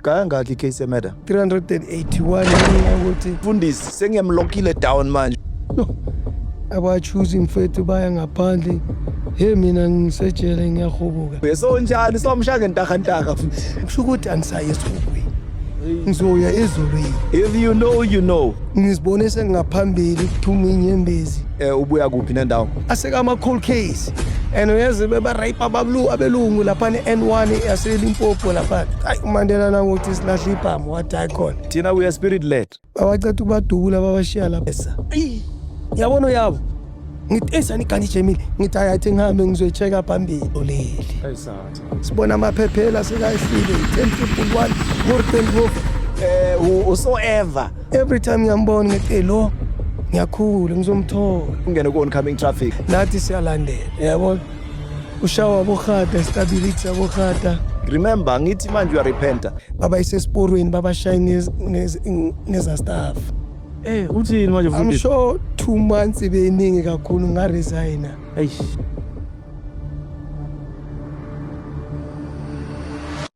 Kangaki icase matter? 381 ukuthi Mfundisi sengiyamlockile down manje. abachoose mfethu baya ngaphandle. Hey mina ngisejele ngiyahobuka. Beso njani somshaka ntakantaka futhi. Kusho ukuthi angisayi esihogweni. Ngizoya ezolweni. If you know you know. Ngizibone sengaphambili ukuthuma inyembezi. Ubuya kuphi nendawo? Aseka ama cold case. And uyazi beba rape abelungu lapha ne-N1 yaseLimpopo lapha. Hayi uMandela nangokuthi silahle ibhamu wathi khona. Thina we are spirit led. Bawacetha ukubadubula babashiya lapha. Yabona yabo. Ngithi esanigani Jemile ngithi ayathi ngihambe ngizoyecheka phambili oleli. Ayisathi. Sibona amaphephela sekayifile 10.1 more than So ever every time ngiyambona ngithi lo ngiyakhula ngizomthola ungene ku oncoming traffic. nathi siyalandela yabona ushawa bokhata stability abokhata. Remember ngithi manje you are repenter. Baba isesporweni babashaya ngeza staff. Uthini manje I'm mfundisi? sure 2 months beyiningi kakhulu nga resign. Eish.